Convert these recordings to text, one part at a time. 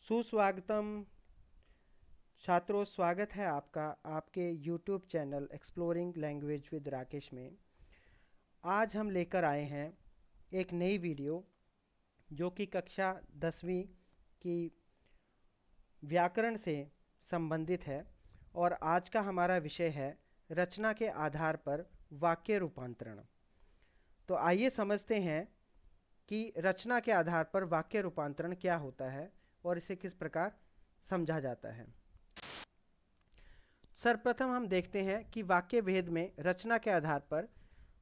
सुस्वागतम छात्रों, स्वागत है आपका आपके YouTube channel exploring language with Rakesh में। आज हम लेकर आए हैं एक नई वीडियो जो कि कक्षा 10वीं की व्याकरण से संबंधित है। और आज का हमारा विषय है रचना के आधार पर वाक्य रूपांतरण। तो आइए समझते हैं कि रचना के आधार पर वाक्य रूपांतरण क्या होता है और इसे किस प्रकार समझा जाता है। सर्वप्रथम हम देखते हैं कि वाक्य भेद में रचना के आधार पर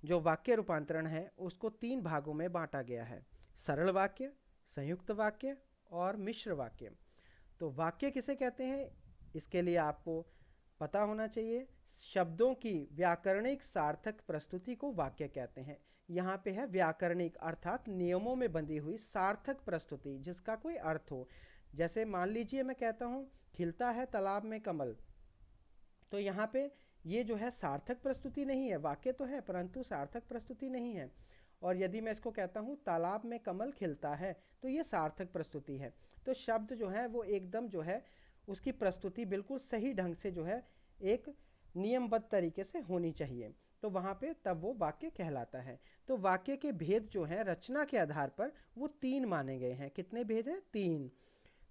जो वाक्य रूपांतरण है उसको 3 भागों में बांटा गया है: सरल वाक्य, संयुक्त वाक्य और मिश्र वाक्य। तो वाक्य किसे कहते हैं, इसके लिए आपको पता होना चाहिए। शब्दों की व्याकरणिक सार्थक प्रस्तुति को वाक्य कहते हैं। यहाँ पे है व्याकरणिक, अर्थात नियमों में बंधी हुई सार्थक प्रस्तुति जिसका कोई अर्थ हो। जैसे मान लीजिए मैं कहता हूँ खिलता है तालाब में कमल, तो यहाँ पे ये जो है सार्थक प्रस्तुति नहीं है, वाक्य तो है परंतु सार्थक प्रस्तुति नहीं है। और यदि मैं इसको कहता हूँ तालाब में कमल खिलता है, तो ये सार्थक प्रस्तुति है। तो शब्द जो है वो एकदम जो है उसकी प्रस्तुति बिल्कुल सही ढंग से जो है एक नियमबद्ध तरीके से होनी चाहिए, तो वहाँ पे तब वो वाक्य कहलाता है। तो वाक्य के भेद जो हैं रचना के आधार पर वो 3 माने गए हैं। कितने भेद हैं? 3।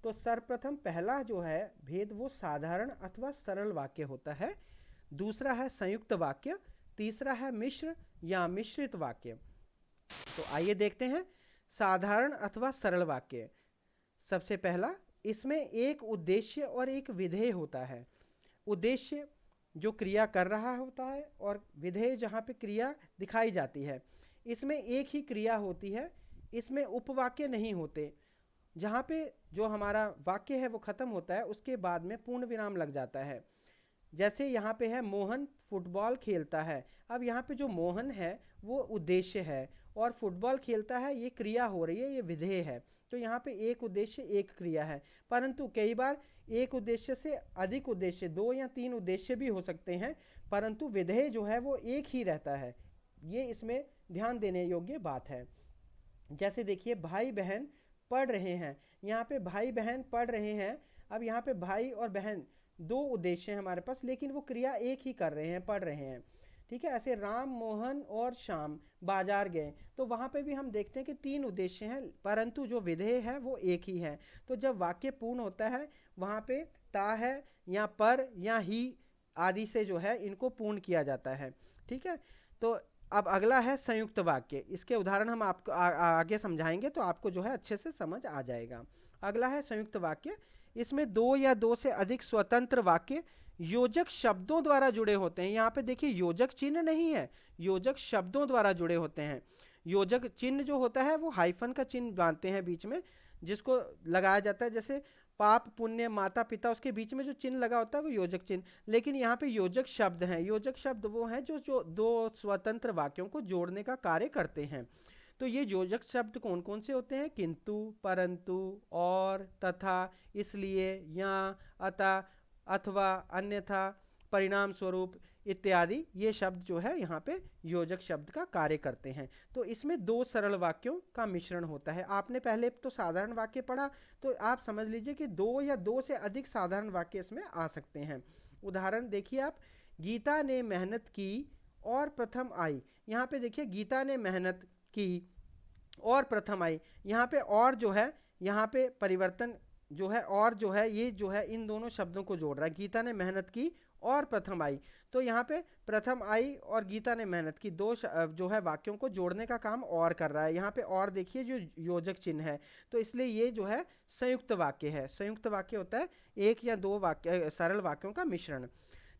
तो सर्वप्रथम पहला जो है भेद वो साधारण अथवा सरल वाक्य होता है, दूसरा है संयुक्त वाक्य, तीसरा है मिश्र या मिश्रित वाक्य। तो आइए देखते हैं साधारण अथवा सरल वाक्य। सबसे पहला, इसमें एक उद्देश्य और एक विधेय होता है। उद्देश्य जो क्रिया कर रहा होता है और विधेय जहाँ पे क्रिया दिखाई जाती है। इसमें एक ही क्रिया होती है, इसमें उपवाक्य नहीं होते। जहाँ पे जो हमारा वाक्य है वो खत्म होता है, उसके बाद में पूर्ण विराम लग जाता है। जैसे यहाँ पे है मोहन फुटबॉल खेलता है। अब यहाँ पे जो मोहन है वो उद्देश्य है और फुटबॉल खेलता है ये क्रिया हो रही है, ये विधेय है। तो यहाँ पे एक उद्देश्य एक क्रिया है, परंतु कई बार एक उद्देश्य से अधिक उद्देश्य, 2 या 3 उद्देश्य भी हो सकते हैं, परंतु विधेय जो है वो एक ही रहता है। ये इसमें ध्यान देने योग्य बात है। जैसे देखिए भाई बहन पढ़ रहे हैं, यहाँ पे भाई बहन पढ़ रहे हैं। अब यहाँ पे भाई और बहन 2 उद्देश्य हैं हमारे पास, लेकिन वो क्रिया एक ही कर रहे हैं, पढ़ रहे हैं। ठीक है। ऐसे राम मोहन और श्याम बाजार गए, तो वहाँ पे भी हम देखते हैं कि 3 उद्देश्य हैं, परंतु जो विधेय है वो एक ही है। तो जब वाक्य पूर्ण होता है वहाँ पे ता है या पर या ही आदि से जो है इनको पूर्ण किया जाता है। ठीक है। तो अब अगला है संयुक्त वाक्य। इसके उदाहरण हम आपको आगे समझाएंगे तो आपको जो है अच्छे से समझ आ जाएगा। अगला है संयुक्त वाक्य। इसमें 2 या 2 से अधिक स्वतंत्र वाक्य योजक शब्दों द्वारा जुड़े होते हैं। यहाँ पे देखिए योजक चिन्ह नहीं है, योजक शब्दों द्वारा जुड़े होते हैं। योजक चिन्ह जो होता है वो हाइफन का चिन्ह बांधते हैं बीच में, जिसको लगाया जाता है। जैसे पाप पुण्य माता पिता, उसके बीच में जो चिन्ह लगा होता है वो योजक चिन्ह। लेकिन यहाँ पे योजक शब्द हैं। योजक शब्द वो हैं जो 2 स्वतंत्र वाक्यों को जोड़ने का कार्य करते हैं। तो ये योजक शब्द कौन कौन से होते हैं? किंतु, परंतु, और, तथा, इसलिए, या, अतः, अथवा, अन्यथा, परिणाम स्वरूप इत्यादि ये शब्द जो है यहाँ पे योजक शब्द का कार्य करते हैं। तो इसमें 2 सरल वाक्यों का मिश्रण होता है। आपने पहले तो साधारण वाक्य पढ़ा, तो आप समझ लीजिए कि 2 या 2 से अधिक साधारण वाक्य इसमें आ सकते हैं। उदाहरण देखिए आप, गीता ने मेहनत की और प्रथम आई। यहाँ पे देखिए गीता ने मेहनत की और प्रथम आई। यहाँ पे और जो है, यहाँ पे परिवर्तन जो है, और जो है ये जो है इन दोनों शब्दों को जोड़ रहा है। गीता ने मेहनत की और प्रथम आई, तो यहाँ पे प्रथम आई और गीता ने मेहनत की, जो है वाक्यों को जोड़ने का काम और कर रहा है। यहाँ पे और देखिए जो योजक चिन्ह है, तो इसलिए ये जो है संयुक्त वाक्य है। संयुक्त वाक्य होता है 1 या 2 वाक्य सरल वाक्यों का मिश्रण।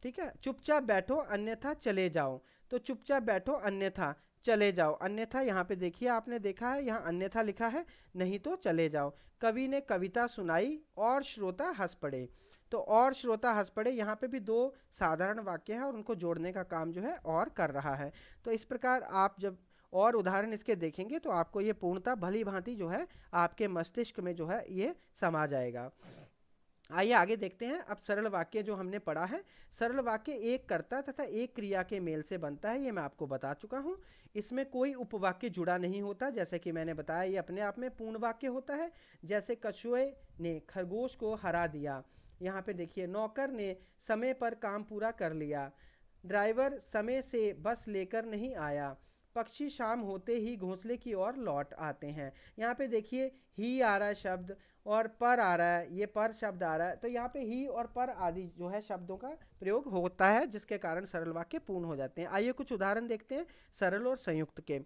ठीक है। चुपचाप बैठो अन्यथा चले जाओ। तो चुपचाप बैठो अन्यथा चले जाओ। अन्यथा यहाँ पे देखिए, आपने देखा है यहाँ अन्यथा लिखा है, नहीं तो चले जाओ। कवि ने कविता सुनाई और श्रोता हंस पड़े। तो और श्रोता हंस पड़े, यहाँ पे भी 2 साधारण वाक्य है और उनको जोड़ने का काम जो है और कर रहा है। तो इस प्रकार आप जब और उदाहरण इसके देखेंगे तो आपको ये पूर्णतः भली भांति जो है आपके मस्तिष्क में जो है ये समा जाएगा। आइए आगे देखते हैं। अब सरल वाक्य जो हमने पढ़ा है, सरल वाक्य एक कर्ता तथा एक क्रिया के मेल से बनता है, ये मैं आपको बता चुका हूँ। इसमें कोई उपवाक्य जुड़ा नहीं होता, जैसे कि मैंने बताया ये अपने आप में पूर्ण वाक्य होता है। जैसे कछुए ने खरगोश को हरा दिया, यहाँ पे देखिए नौकर ने समय पर काम पूरा कर लिया, ड्राइवर समय से बस लेकर नहीं आया, पक्षी शाम होते ही घोंसले की ओर लौट आते हैं। यहाँ पे देखिए ही आ रहा है शब्द और पर आ रहा है, ये पर शब्द आ रहा है, तो यहाँ पे ही और पर आदि जो है शब्दों का प्रयोग होता है, जिसके कारण सरल वाक्य पूर्ण हो जाते हैं। आइए कुछ उदाहरण देखते हैं सरल और संयुक्त के।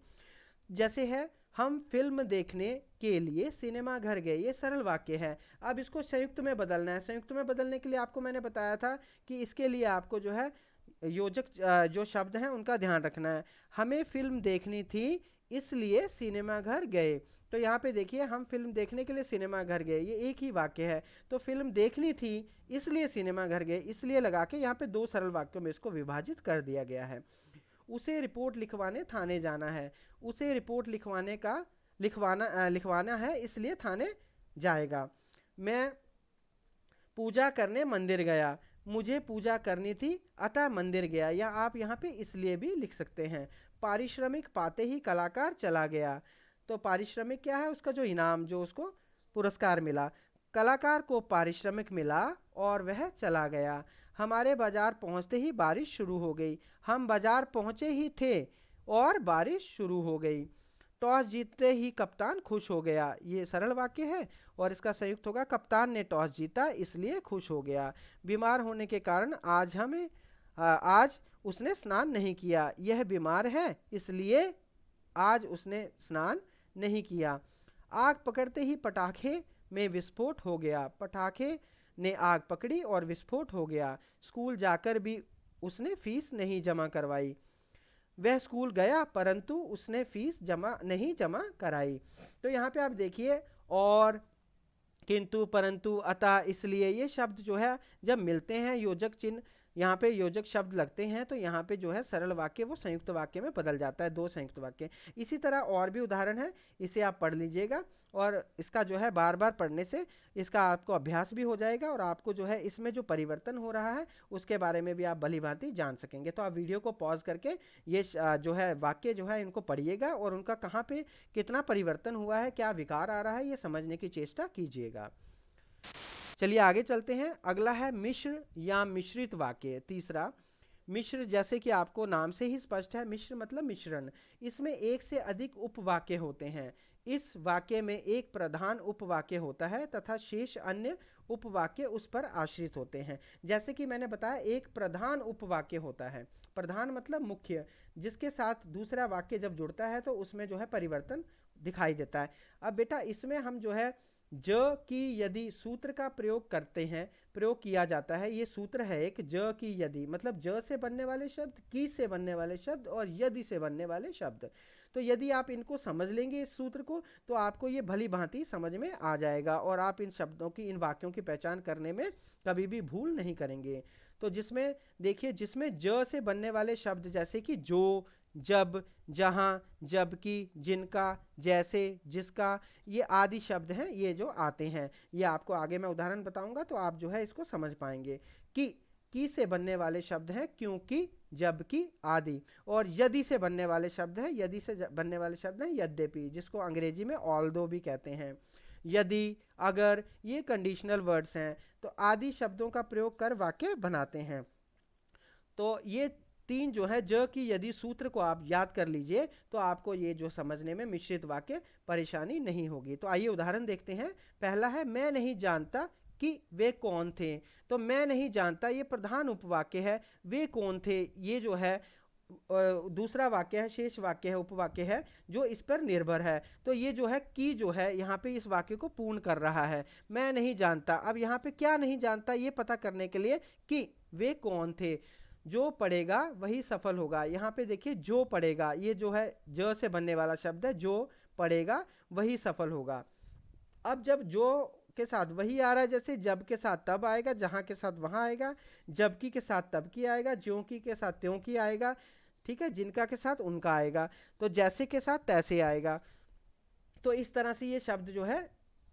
जैसे है हम फिल्म देखने के लिए सिनेमा घर गए, ये सरल वाक्य है। अब इसको संयुक्त में बदलना है। संयुक्त में बदलने के लिए आपको मैंने बताया था कि इसके लिए आपको जो है योजक जो शब्द हैं उनका ध्यान रखना है। हमें फिल्म देखनी थी इसलिए सिनेमा घर गए, तो यहाँ पे देखिए हम फिल्म देखने के लिए सिनेमा घर गए, ये एक ही वाक्य है। तो फिल्म देखनी थी इसलिए सिनेमा घर गए, इसलिए लगा के यहाँ पे दो सरल वाक्यों में इसको विभाजित कर दिया गया है। उसे रिपोर्ट लिखवाने थाने जाना है, उसे रिपोर्ट लिखवाना है इसलिए थाने जाएगा। मैं पूजा करने मंदिर गया, मुझे पूजा करनी थी अतः मंदिर गया, या आप यहाँ पे इसलिए भी लिख सकते हैं। पारिश्रमिक पाते ही कलाकार चला गया, तो पारिश्रमिक क्या है, उसका जो इनाम, जो उसको पुरस्कार मिला। कलाकार को पारिश्रमिक मिला और वह चला गया। हमारे बाजार पहुँचते ही बारिश शुरू हो गई, हम बाजार पहुँचे ही थे और बारिश शुरू हो गई। टॉस जीतते ही कप्तान खुश हो गया, ये सरल वाक्य है और इसका संयुक्त होगा कप्तान ने टॉस जीता इसलिए खुश हो गया। बीमार होने के कारण आज उसने स्नान नहीं किया, यह बीमार है इसलिए आज उसने स्नान नहीं किया। आग पकड़ते ही पटाखे में विस्फोट हो गया, पटाखे ने आग पकड़ी और विस्फोट हो गया। स्कूल जाकर भी उसने फीस नहीं जमा करवाई, वह स्कूल गया परंतु उसने फीस नहीं जमा कराई। तो यहाँ पे आप देखिए और, किंतु, परंतु, अतः, इसलिए, ये शब्द जो है जब मिलते हैं योजक चिन्ह, यहाँ पे योजक शब्द लगते हैं, तो यहाँ पे जो है सरल वाक्य वो संयुक्त वाक्य में बदल जाता है, दो संयुक्त वाक्य। इसी तरह और भी उदाहरण है, इसे आप पढ़ लीजिएगा और इसका जो है बार बार पढ़ने से इसका आपको अभ्यास भी हो जाएगा और आपको जो है इसमें जो परिवर्तन हो रहा है उसके बारे में भी आप भली भांति जान सकेंगे। तो आप वीडियो को पॉज करके ये जो है वाक्य जो है इनको पढ़िएगा और उनका कहाँ पे कितना परिवर्तन हुआ है, क्या विकार आ रहा है, ये समझने की चेष्टा कीजिएगा। चलिए आगे चलते हैं। अगला है मिश्र या मिश्रित वाक्य। तीसरा, मिश्र, जैसे कि आपको नाम से ही स्पष्ट है, मिश्र मतलब मिश्रण। इसमें एक से अधिक उपवाक्य होते हैं। इस वाक्य में एक प्रधान उपवाक्य होता है तथा शेष अन्य उपवाक्य उस पर आश्रित होते हैं। जैसे कि मैंने बताया एक प्रधान उपवाक्य होता है, प्रधान मतलब मुख्य, जिसके साथ दूसरा वाक्य जब जुड़ता है तो उसमें जो है परिवर्तन दिखाई देता है। अब बेटा इसमें हम जो है ज की यदि सूत्र का प्रयोग करते हैं, प्रयोग किया जाता है, ये सूत्र है एक, ज की यदि मतलब ज से बनने वाले शब्द, की से बनने वाले शब्द और यदि से बनने वाले शब्द। तो यदि आप इनको समझ लेंगे इस सूत्र को तो आपको ये भली भांति समझ में आ जाएगा और आप इन शब्दों की, इन वाक्यों की पहचान करने में कभी भी भूल नहीं करेंगे। तो जिसमें देखिए, जिसमें ज से बनने वाले शब्द जैसे कि जो, जब, जहाँ, जबकि, जिनका, जैसे, जिसका, ये आदि शब्द हैं, ये जो आते हैं, ये आपको आगे मैं उदाहरण बताऊंगा तो आप जो है इसको समझ पाएंगे। की से बनने वाले शब्द हैं क्योंकि, जबकि, आदि, और यदि से बनने वाले शब्द हैं, यदि से बनने वाले शब्द हैं यद्यपि, जिसको अंग्रेजी में ऑल्दो भी कहते हैं। यदि, अगर, ये कंडीशनल वर्ड्स हैं। तो आदि शब्दों का प्रयोग कर वाक्य बनाते हैं। तो ये तीन जो है ज की यदि सूत्र को आप याद कर लीजिए तो आपको ये जो समझने में मिश्रित वाक्य परेशानी नहीं होगी। तो आइए उदाहरण देखते हैं। पहला है मैं नहीं जानता कि वे कौन थे। तो मैं नहीं जानता ये प्रधान उपवाक्य है, वे कौन थे ये जो है दूसरा वाक्य है, शेष वाक्य है, उपवाक्य है जो इस पर निर्भर है। तो ये जो है की जो है यहाँ पे इस वाक्य को पूर्ण कर रहा है। मैं नहीं जानता, अब यहाँ पे क्या नहीं जानता ये पता करने के लिए कि वे कौन थे, जो पढ़ेगा वही सफल होगा। यहाँ पे देखिए जो पढ़ेगा, ये जो है ज से बनने वाला शब्द है, जो पढ़ेगा वही सफल होगा। अब जब जो के साथ वही आ रहा है, जैसे जब के साथ तब आएगा, जहाँ के साथ वहाँ आएगा, जबकि के साथ तब की आएगा, ज्यों की के साथ त्यों की आएगा, ठीक है, जिनका के साथ उनका आएगा, तो जैसे के साथ तैसे आएगा। तो इस तरह से ये शब्द जो है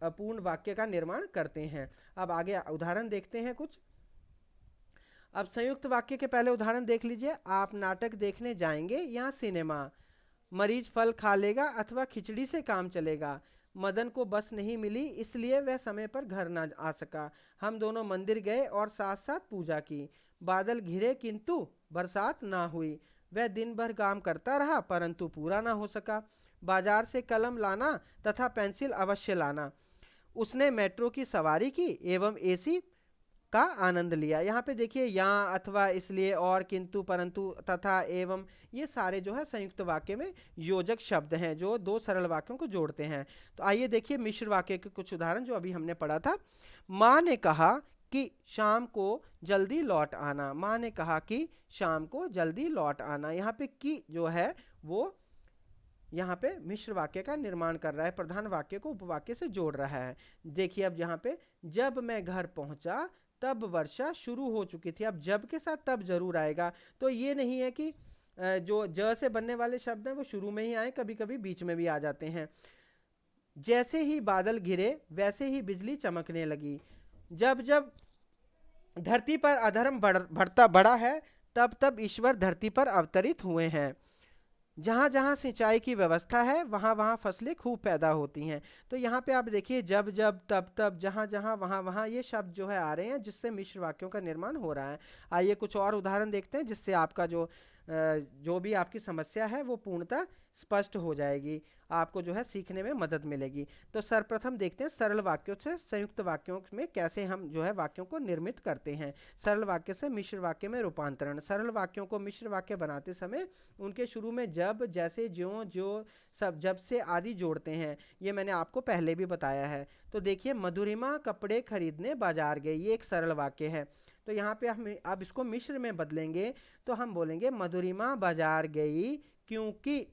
अपूर्ण वाक्य का निर्माण करते हैं। अब आगे उदाहरण देखते हैं कुछ। अब संयुक्त वाक्य के पहले उदाहरण देख लीजिए। आप नाटक देखने जाएंगे या सिनेमा। मरीज फल खा लेगा अथवा खिचड़ी से काम चलेगा। मदन को बस नहीं मिली इसलिए वह समय पर घर ना आ सका। हम दोनों मंदिर गए और साथ साथ पूजा की। बादल घिरे किंतु बरसात ना हुई। वह दिन भर काम करता रहा परंतु पूरा ना हो सका। बाजार से कलम लाना तथा पेंसिल अवश्य लाना। उसने मेट्रो की सवारी की एवं एसी का आनंद लिया। यहाँ पे देखिए यहाँ अथवा इसलिए और किंतु परंतु तथा एवं ये सारे जो है संयुक्त वाक्य में योजक शब्द हैं जो दो सरल वाक्यों को जोड़ते हैं। तो आइए देखिए मिश्र वाक्य के कुछ उदाहरण जो अभी हमने पढ़ा था। माँ ने कहा कि शाम को जल्दी लौट आना। माँ ने कहा कि शाम को जल्दी लौट आना। यहाँ पे की जो है वो यहाँ पे मिश्र वाक्य का निर्माण कर रहा है, प्रधान वाक्य को उपवाक्य से जोड़ रहा है। देखिए अब यहाँ पे जब मैं घर पहुंचा तब वर्षा शुरू हो चुकी थी। अब जब के साथ तब जरूर आएगा। तो ये नहीं है कि जो ज से बनने वाले शब्द हैं वो शुरू में ही आए, कभी कभी बीच में भी आ जाते हैं। जैसे ही बादल घिरे वैसे ही बिजली चमकने लगी। जब जब धरती पर अधर्म बढ़ता बड़ा है तब तब ईश्वर धरती पर अवतरित हुए हैं। जहाँ जहाँ सिंचाई की व्यवस्था है वहाँ वहाँ फसलें खूब पैदा होती हैं। तो यहाँ पे आप देखिए जब जब तब तब जहाँ जहाँ वहाँ वहाँ ये शब्द जो है आ रहे हैं जिससे मिश्र वाक्यों का निर्माण हो रहा है। आइए कुछ और उदाहरण देखते हैं जिससे आपका जो भी आपकी समस्या है वो पूर्णतः स्पष्ट हो जाएगी, आपको जो है सीखने में मदद मिलेगी। तो सर्वप्रथम देखते हैं सरल वाक्यों से संयुक्त वाक्यों में कैसे हम जो है वाक्यों को निर्मित करते हैं। सरल वाक्य से मिश्र वाक्य में रूपांतरण। सरल वाक्यों को मिश्र वाक्य बनाते समय उनके शुरू में जब, जैसे, ज्यों, जो, सब, जब से आदि जोड़ते हैं। ये मैंने आपको पहले भी बताया है। तो देखिए मधुरिमा कपड़े खरीदने बाजार गई, ये एक सरल वाक्य है। तो यहाँ पे हम अब इसको मिश्र में बदलेंगे तो हम बोलेंगे मधुरिमा बाजार गई क्योंकि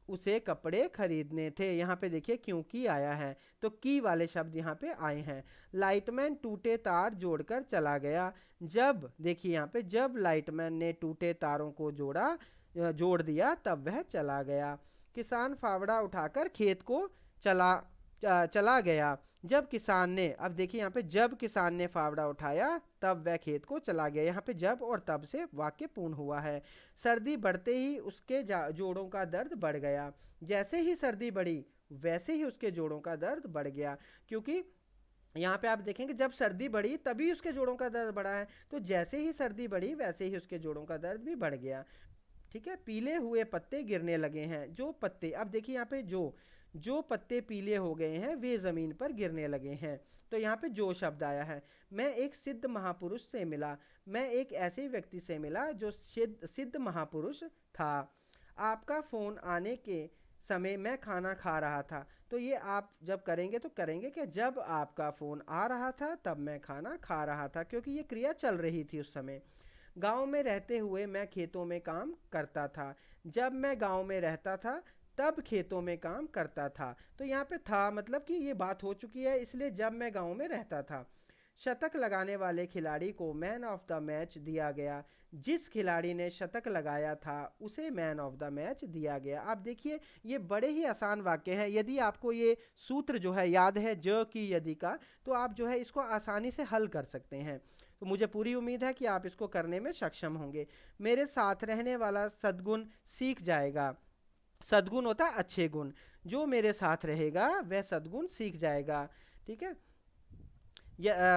उसे कपड़े खरीदने थे। यहाँ पे देखिए क्योंकि आया है तो की वाले शब्द यहाँ पे आए हैं। लाइटमैन टूटे तार जोड़कर चला गया। जब देखिए यहाँ पे जब लाइटमैन ने टूटे तारों को जोड़ दिया तब वह चला गया। किसान फावड़ा उठाकर खेत को चला गया। जब किसान ने, अब देखिए यहाँ पे जब किसान ने फावड़ा उठाया तब वह खेत को चला गया। यहाँ पे जब और तब से वाक्य पूर्ण हुआ है। सर्दी बढ़ते ही उसके जोड़ों का दर्द बढ़ गया। जैसे ही सर्दी बढ़ी वैसे ही उसके जोड़ों का दर्द बढ़ गया। क्योंकि यहाँ पे आप देखेंगे जब सर्दी बढ़ी तभी उसके जोड़ों का दर्द बढ़ा है। तो जैसे ही सर्दी बढ़ी वैसे ही उसके जोड़ों का दर्द भी बढ़ गया। ठीक है। पीले हुए पत्ते गिरने लगे हैं। जो पत्ते, अब देखिए यहाँ पे जो पत्ते पीले हो गए हैं वे जमीन पर गिरने लगे हैं। तो यहाँ पे जो शब्द आया है। मैं एक सिद्ध महापुरुष से मिला। मैं एक ऐसे व्यक्ति से मिला जो सिद्ध महापुरुष था। आपका फोन आने के समय मैं खाना खा रहा था। तो ये आप जब करेंगे तो करेंगे कि जब आपका फोन आ रहा था तब मैं खाना खा रहा था, क्योंकि ये क्रिया चल रही थी उस समय। गांव में रहते हुए मैं खेतों में काम करता था। जब मैं गांव में रहता था तब खेतों में काम करता था। तो यहाँ पे था मतलब कि ये बात हो चुकी है, इसलिए जब मैं गांव में रहता था। शतक लगाने वाले खिलाड़ी को मैन ऑफ द मैच दिया गया। जिस खिलाड़ी ने शतक लगाया था उसे मैन ऑफ द मैच दिया गया। आप देखिए ये बड़े ही आसान वाक्य हैं। यदि आपको ये सूत्र जो है याद है ज की यदि का, तो आप जो है इसको आसानी से हल कर सकते हैं। तो मुझे पूरी उम्मीद है कि आप इसको करने में सक्षम होंगे। मेरे साथ रहने वाला सद्गुण सीख जाएगा। सद्गुण होता है अच्छे गुण। जो मेरे साथ रहेगा वह सद्गुण सीख जाएगा। ठीक है।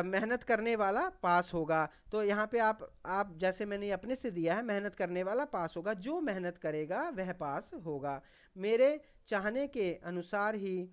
मेहनत करने वाला पास होगा। तो यहाँ पे आप जैसे मैंने अपने से दिया है, मेहनत करने वाला पास होगा। जो मेहनत करेगा वह पास होगा। मेरे चाहने के अनुसार ही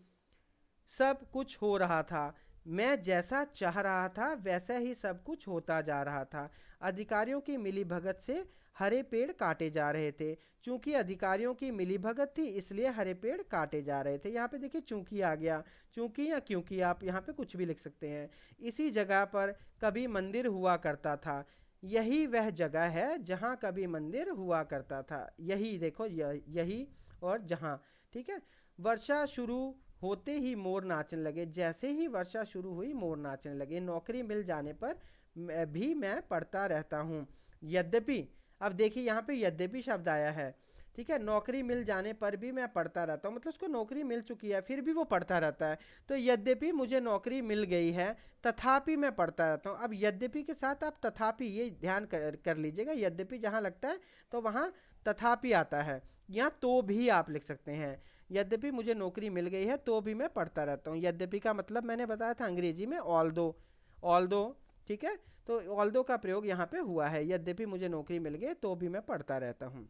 सब कुछ हो रहा था। मैं जैसा चाह रहा था वैसा ही सब कुछ होता जा रहा था। अधिकारियों की मिलीभगत से हरे पेड़ काटे जा रहे थे। चूंकि अधिकारियों की मिलीभगत थी इसलिए हरे पेड़ काटे जा रहे थे। यहाँ पे देखिए चूंकि आ गया। चूंकि या क्योंकि आप यहाँ पे कुछ भी लिख सकते हैं। इसी जगह पर कभी मंदिर हुआ करता था। यही वह जगह है जहाँ कभी मंदिर हुआ करता था। यही देखो यही और जहाँ। ठीक है। वर्षा शुरू होते ही मोर नाचने लगे। जैसे ही वर्षा शुरू हुई मोर नाचने लगे। नौकरी मिल जाने पर भी मैं पढ़ता रहता हूँ। यद्यपि, अब देखिए यहाँ पे यद्यपि शब्द आया है। ठीक है, नौकरी मिल जाने पर भी मैं पढ़ता रहता हूँ, मतलब उसको नौकरी मिल चुकी है फिर भी वो पढ़ता रहता है। तो यद्यपि मुझे नौकरी मिल गई है तथापि मैं पढ़ता रहता हूँ। अब यद्यपि के साथ आप तथापि, ये ध्यान कर लीजिएगा, यद्यपि जहाँ लगता है तो वहाँ तथापि आता है, या तो भी आप लिख सकते हैं। यद्यपि मुझे नौकरी मिल गई है तो भी मैं पढ़ता रहता हूँ। यद्यपि का मतलब मैंने बताया था अंग्रेजी में ऑल्दो, ऑल्दो, ठीक है। तो ऑल्दो का प्रयोग यहाँ पे हुआ है, यद्यपि मुझे नौकरी मिल गई तो भी मैं पढ़ता रहता हूँ।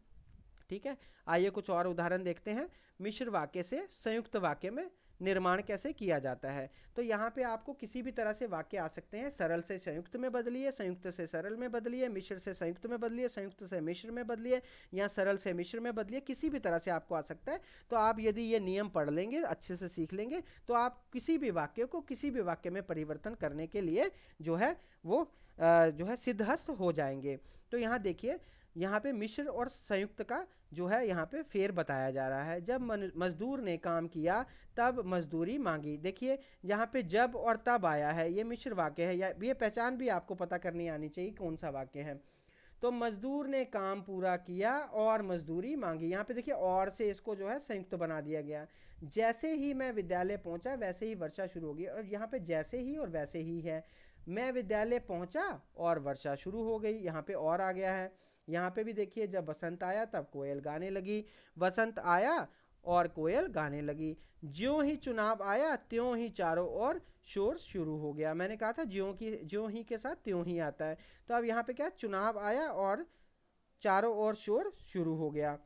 ठीक है, आइए कुछ और उदाहरण देखते हैं। मिश्र वाक्य से संयुक्त वाक्य में निर्माण कैसे किया जाता है। तो यहाँ पे आपको किसी भी तरह से वाक्य आ सकते हैं। सरल से संयुक्त में बदलिए, संयुक्त से सरल में बदलिए, मिश्र से संयुक्त में बदलिए, संयुक्त से मिश्र में बदलिए, या सरल से मिश्र में बदलिए, किसी भी तरह से आपको आ सकता है। तो आप यदि ये नियम पढ़ लेंगे, अच्छे से सीख लेंगे, तो आप किसी भी वाक्य को किसी भी वाक्य में परिवर्तन करने के लिए जो है वो जो है सिद्धहस्त हो जाएंगे। तो यहाँ देखिए, यहाँ पे मिश्र और संयुक्त का जो है यहाँ पे फेर बताया जा रहा है। जब मजदूर ने काम किया तब मजदूरी मांगी। देखिए यहाँ पे जब और तब आया है, ये मिश्र वाक्य है, या ये पहचान भी आपको पता करनी आनी चाहिए कौन सा वाक्य है। तो मजदूर ने काम पूरा किया और मजदूरी मांगी, यहाँ पे देखिए और से इसको जो है संयुक्त बना दिया गया। जैसे ही मैं विद्यालय पहुंचा वैसे ही वर्षा शुरू हो गई, और यहाँ पे जैसे ही और वैसे ही है। मैं विद्यालय पहुंचा और वर्षा शुरू हो गई, यहाँ पे और आ गया है। यहाँ पे भी देखिए, जब बसंत आया तब कोयल गाने लगी, बसंत आया और कोयल गाने लगी। ज्यों ही चुनाव आया त्यों ही चारों ओर शोर शुरू हो गया। मैंने कहा था ज्यों ही के साथ त्यों ही आता है। तो अब यहाँ पे क्या, चुनाव आया और चारों ओर शोर शुरू हो गया।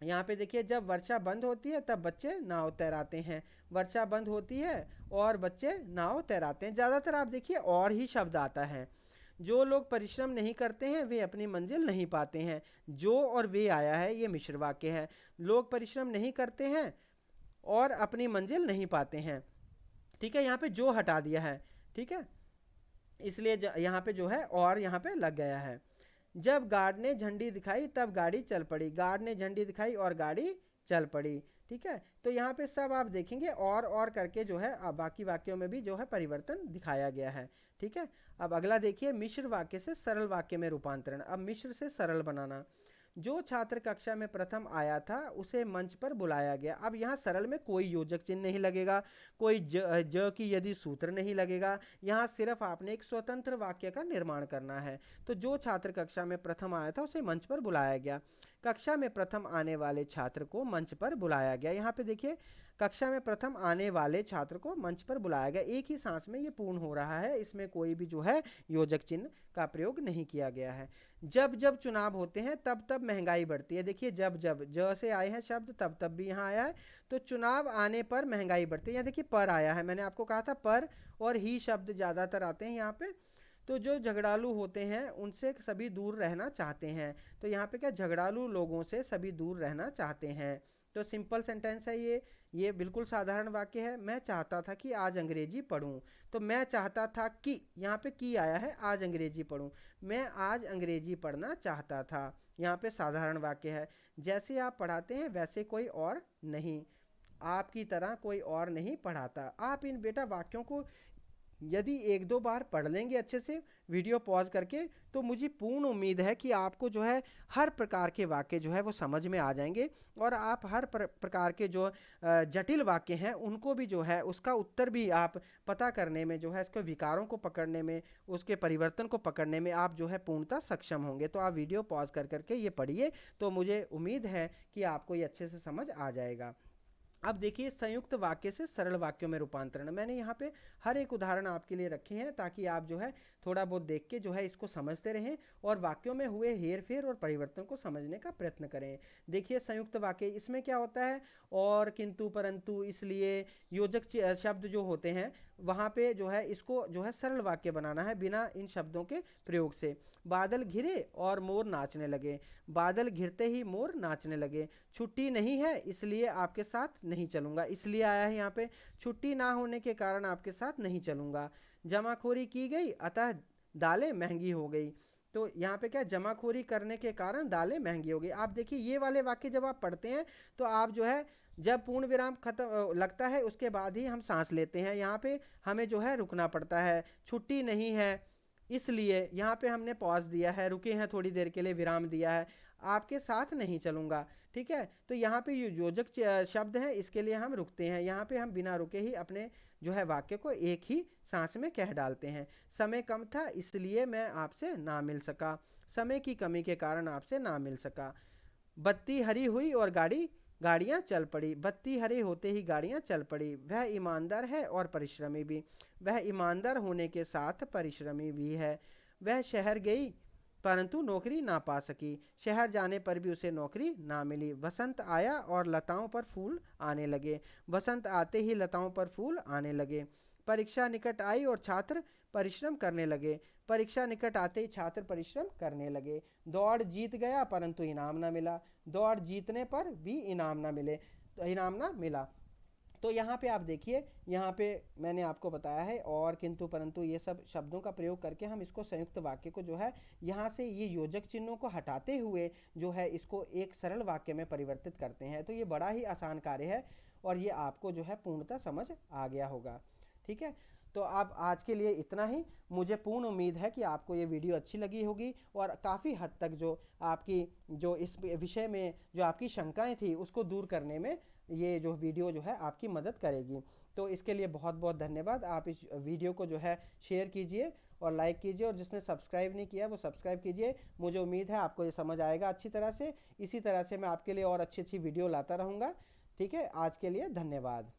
यहाँ पे देखिए, जब वर्षा बंद होती है तब बच्चे नाव तैराते हैं। वर्षा बंद होती है और बच्चे नाव तैराते हैं। ज़्यादातर आप देखिए और ही शब्द आता है। जो लोग परिश्रम नहीं करते हैं वे अपनी मंजिल नहीं पाते हैं। जो और वे आया है, ये मिश्र वाक्य है। लोग परिश्रम नहीं करते हैं और अपनी मंजिल नहीं पाते हैं। ठीक है, यहाँ पे जो हटा दिया है, ठीक है, इसलिए यहाँ पे जो है और यहाँ पे लग गया है। जब गार्ड ने झंडी दिखाई तब गाड़ी चल पड़ी। गार्ड ने झंडी दिखाई और गाड़ी चल पड़ी। ठीक है, तो यहाँ पे सब आप देखेंगे और करके जो है बाकी वाक्यों में भी जो है परिवर्तन दिखाया गया है। ठीक है, अब अगला देखिए, मिश्र वाक्य से सरल वाक्य में रूपांतरण। अब मिश्र से सरल बनाना। जो छात्र कक्षा में प्रथम आया था उसे मंच पर बुलाया गया। अब यहाँ सरल में कोई योजक चिन्ह नहीं लगेगा, कोई ज की यदि सूत्र नहीं लगेगा। यहाँ सिर्फ आपने एक स्वतंत्र वाक्य का निर्माण करना है। तो जो छात्र कक्षा में प्रथम आया था उसे मंच पर बुलाया गया। कक्षा में प्रथम आने वाले छात्र को मंच पर बुलाया गया। यहाँ पे देखिए, कक्षा में प्रथम आने वाले छात्र को मंच पर बुलाया गया, एक ही सांस में ये पूर्ण हो रहा है, इसमें कोई भी जो है योजक चिन्ह का प्रयोग नहीं किया गया है। जब जब चुनाव होते हैं तब तब महंगाई बढ़ती है। देखिए, जब जब ज से आए हैं शब्द, तब तब भी यहाँ आया है। तो चुनाव आने पर महंगाई बढ़ती है। यहाँ देखिए पर आया है, मैंने आपको कहा था पर और ही शब्द ज़्यादातर आते हैं यहाँ पे। तो जो झगड़ालू होते हैं उनसे सभी दूर रहना चाहते हैं। तो यहाँ पे क्या, झगड़ालू लोगों से सभी दूर रहना चाहते हैं। तो सिंपल सेंटेंस है ये बिल्कुल साधारण वाक्य है। मैं चाहता था कि आज अंग्रेजी पढ़ूं। तो मैं चाहता था कि, यहाँ पे की आया है, आज अंग्रेजी पढ़ूं। मैं आज अंग्रेजी पढ़ना चाहता था, यहाँ पे साधारण वाक्य है। जैसे आप पढ़ाते हैं वैसे कोई और नहीं, आपकी तरह कोई और नहीं पढ़ाता। आप इन बेटा वाक्यों को यदि एक दो बार पढ़ लेंगे अच्छे से वीडियो पॉज करके, तो मुझे पूर्ण उम्मीद है कि आपको जो है हर प्रकार के वाक्य जो है वो समझ में आ जाएंगे, और आप हर प्रकार के जो जटिल वाक्य हैं उनको भी जो है उसका उत्तर भी आप पता करने में, जो है इसके विकारों को पकड़ने में, उसके परिवर्तन को पकड़ने में आप जो है पूर्णतः सक्षम होंगे। तो आप वीडियो पॉज कर करके ये पढ़िए, तो मुझे उम्मीद है कि आपको ये अच्छे से समझ आ जाएगा। अब देखिए, संयुक्त वाक्य से सरल वाक्यों में रूपांतरण। मैंने यहाँ पे हर एक उदाहरण आपके लिए रखे हैं ताकि आप जो है थोड़ा बहुत देख के जो है इसको समझते रहें और वाक्यों में हुए हेर फेर और परिवर्तन को समझने का प्रयत्न करें। देखिए, संयुक्त वाक्य, इसमें क्या होता है, और, किंतु, परंतु, इसलिए, योजक शब्द जो होते हैं वहाँ पे जो है इसको जो है सरल वाक्य बनाना है बिना इन शब्दों के प्रयोग से। बादल घिरे और मोर नाचने लगे। बादल घिरते ही मोर नाचने लगे। छुट्टी नहीं है इसलिए आपके साथ नहीं चलूँगा। इसलिए आया है यहाँ पे, छुट्टी ना होने के कारण आपके साथ नहीं चलूँगा। जमाखोरी की गई अतः दालें महंगी हो गई। तो यहाँ पे क्या, जमाखोरी करने के कारण दालें महंगी हो गई। आप देखिए, ये वाले वाक्य जब आप पढ़ते हैं तो आप जो है जब पूर्ण विराम खत्म लगता है उसके बाद ही हम सांस लेते हैं। यहाँ पे हमें जो है रुकना पड़ता है। छुट्टी नहीं है इसलिए यहाँ पे हमने पॉज दिया है, रुके हैं थोड़ी देर के लिए, विराम दिया है। आपके साथ नहीं चलूँगा। ठीक है, तो यहाँ पे ये योजक शब्द है, इसके लिए हम रुकते हैं। यहाँ पे हम बिना रुके ही अपने जो है वाक्य को एक ही सांस में कह डालते हैं। समय कम था इसलिए मैं आपसे ना मिल सका। समय की कमी के कारण आपसे ना मिल सका। बत्ती हरी हुई और गाड़ियां चल पड़ी। बत्ती हरी होते ही गाड़ियां चल पड़ी। वह ईमानदार है और परिश्रमी भी। वह ईमानदार होने के साथ परिश्रमी भी है। वह शहर गई परंतु नौकरी ना पा सकी। शहर जाने पर भी उसे नौकरी ना मिली। वसंत आया और लताओं पर फूल आने लगे। वसंत आते ही लताओं पर फूल आने लगे। परीक्षा निकट आई और छात्र परिश्रम करने लगे। परीक्षा निकट आते ही छात्र परिश्रम करने लगे। दौड़ जीत गया परंतु इनाम ना मिला। दौड़ जीतने पर भी इनाम ना मिले, तो इनाम ना मिला। तो यहाँ पे आप देखिए, यहाँ पे मैंने आपको बताया है और किंतु परंतु ये सब शब्दों का प्रयोग करके हम इसको संयुक्त वाक्य को जो है यहाँ से ये योजक चिन्हों को हटाते हुए जो है इसको एक सरल वाक्य में परिवर्तित करते हैं। तो ये बड़ा ही आसान कार्य है और ये आपको जो है पूर्णतः समझ आ गया होगा। ठीक है, तो अब आज के लिए इतना ही। मुझे पूर्ण उम्मीद है कि आपको ये वीडियो अच्छी लगी होगी और काफ़ी हद तक जो आपकी जो इस विषय में जो आपकी शंकाएं थी उसको दूर करने में ये जो वीडियो जो है आपकी मदद करेगी। तो इसके लिए बहुत बहुत धन्यवाद। आप इस वीडियो को जो है शेयर कीजिए और लाइक कीजिए, और जिसने सब्सक्राइब नहीं किया वो सब्सक्राइब कीजिए। मुझे उम्मीद है आपको ये समझ आएगा अच्छी तरह से। इसी तरह से मैं आपके लिए और अच्छी अच्छी वीडियो लाता रहूँगा। ठीक है, आज के लिए धन्यवाद।